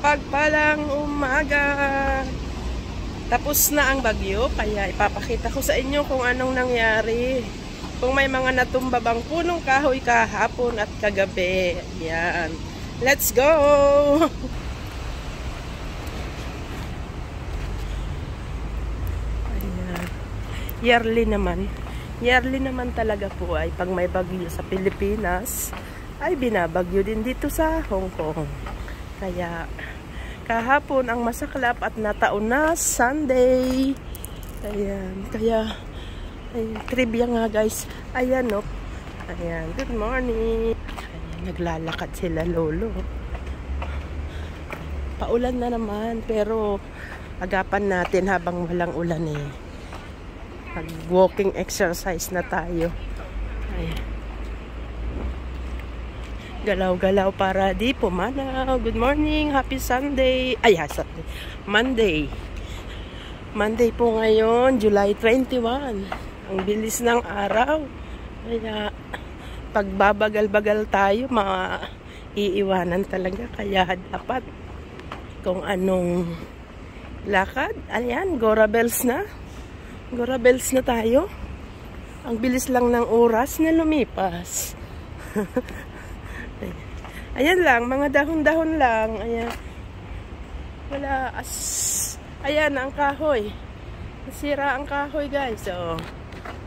mapagpalang umaga. Tapos na ang bagyo, kaya ipapakita ko sa inyo kung anong nangyari. Kung may mga natumba bang punong kahoy kahapon at kagabi. Yan. Let's go! Ayan. Yearly naman talaga po ay pag may bagyo sa Pilipinas, ay binabagyo din dito sa Hong Kong. Kaya kahapon ang masaklap at nataon na Sunday. Ayan, kaya ay, trivia nga guys. Ayan no. Ayan, good morning. Ayan, naglalakad sila lolo. Paulan na naman pero agapan natin habang walang ulan eh. Mag-walking exercise na tayo. Ayan. Galaw-galaw para di pumanaw. Good morning, happy Sunday. Ay, Sunday. Monday po ngayon, July 21. Ang bilis ng araw. Kaya pagbabagal-bagal tayo, iiwanan talaga. Kaya dapat kung anong lakad. Ayan, Gora Bells na. Gora Bells na tayo. Ang bilis lang ng oras na lumipas. Ayan lang, mga dahon-dahon lang. Ayan. Wala ayan ang kahoy. Nasira ang kahoy, guys. So,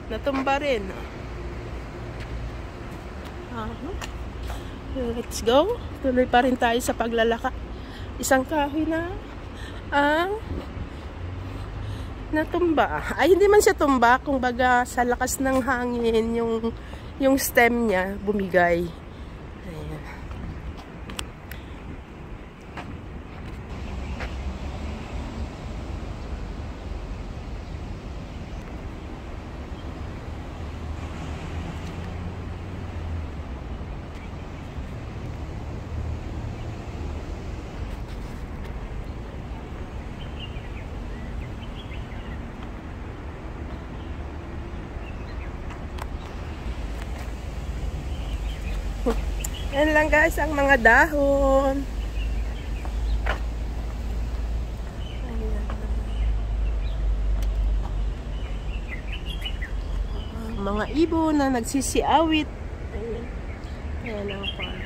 natumba rin. Let's go. Tuloy pa rin tayo sa paglalakad. Isang kahoy na ang natumba. Ay, hindi man siya tumba. Kung baga, sa lakas ng hangin, yung stem niya bumigay. Yan lang guys ang mga dahon. Ayan. Mga ibon na nagsisiawit. Ayan. Ayan ang park.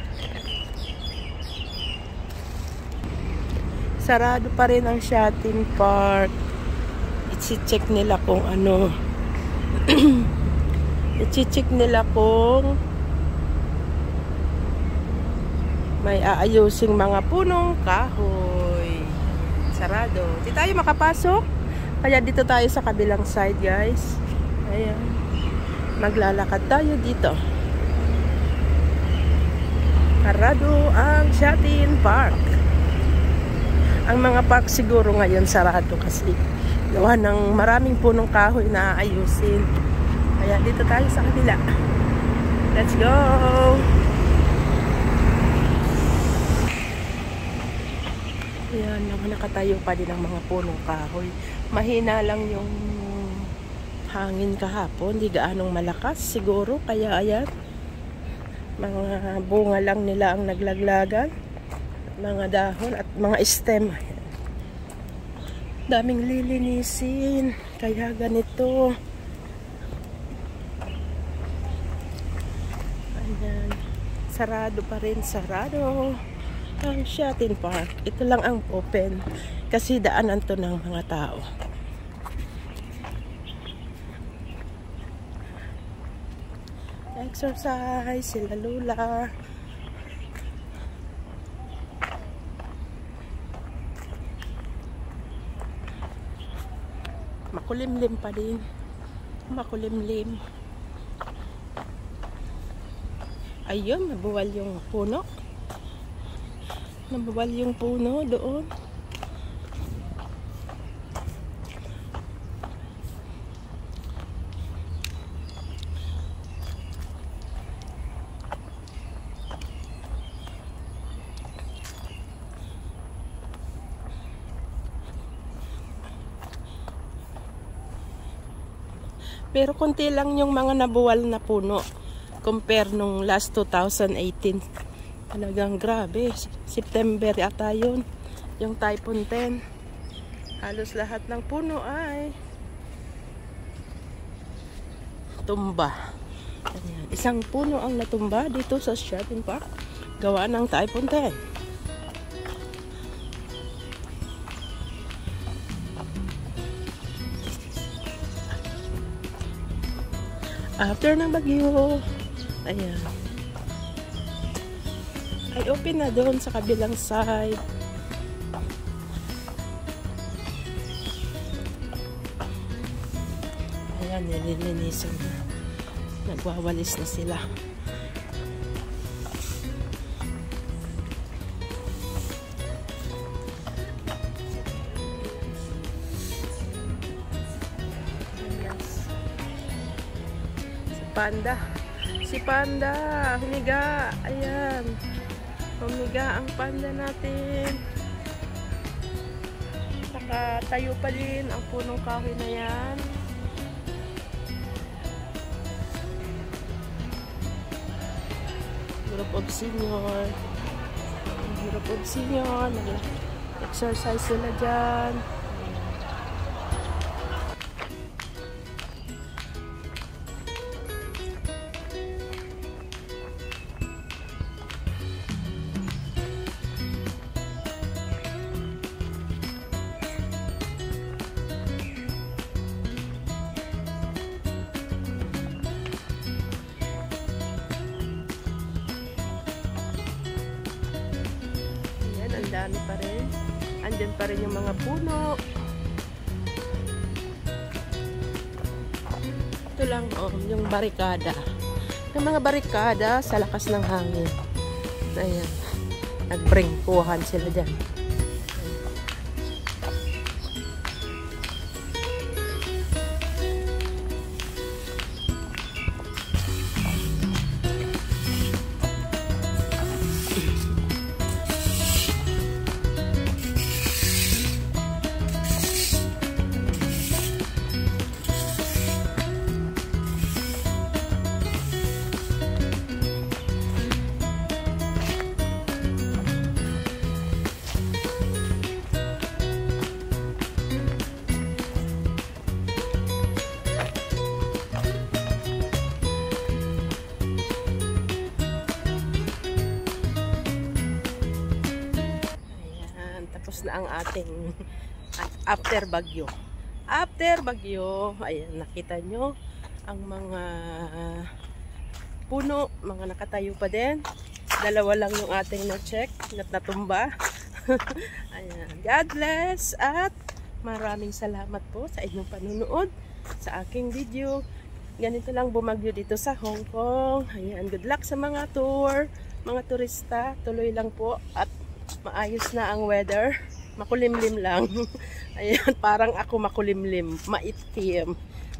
Sarado pa rin ang Shatin Park. I-check nila kung ano. I-check nila kung may aayusing mga punong kahoy. Sarado. Di tayo makapasok. Kaya dito tayo sa kabilang side, guys. Ayan. Maglalakad tayo dito. Sarado ang Shatin Park. Ang mga park siguro ngayon sarado kasi gawa ng maraming punong kahoy na aayusin. Kaya dito tayo sa kabila. Let's go! Ayan, nakatayo pa din ang mga punong kahoy. Mahina lang yung hangin kahapon. Di gaanong malakas siguro. Kaya ayan, mga bunga lang nila ang naglaglagan. Mga dahon at mga stem. Ayan. Daming lilinisin. Kaya ganito. Ayan. Sarado pa rin. Sarado. Ang Shatin Park. Ito lang ang open kasi daanan to ng mga tao. Exercise sila lula. Makulimlim pa din. Makulimlim. Ayun, nabuwal yung puno. Nabawal yung puno doon. Pero konti lang yung mga nabuwal na puno compare nung last 2018. Talagang grabe. September ata yun. yung Typhoon 10. Halos lahat ng puno ay tumba. Ayan. Isang puno ang natumba dito sa shopping park. Gawa ng Typhoon 10. After ng bagyo, ayan, ay open na doon sa kabilang side. Ayan, nililinisan na. Nagwawalis na sila. Panda. Si Panda. Humiga. Ayan. Humiga ang panda natin. Nakatayo pa din ang punong kahoy na yan. Group of senior. Group of senior. Nag-exercise sila dyan. Ang dami pa rin. Andyan pa rin yung mga puno. Ito lang, yung barikada. Yung mga barikada sa lakas ng hangin. Ayan. Nagbrengkuhan sila dyan. Tapos na ang ating after bagyo. After bagyo, ayan, nakita nyo ang mga puno, mga nakatayo pa din. Dalawa lang yung ating na-check, natumba. Ayan. God bless at maraming salamat po sa inyong panunood sa aking video. Ganito lang bumagyo dito sa Hong Kong. Ayan, good luck sa mga tour, mga turista. Tuloy lang po at maayos na ang weather. Makulimlim lang. Ayan, parang ako makulimlim. Maitim.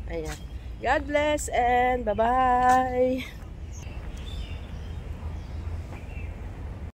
Ayan. God bless and bye-bye.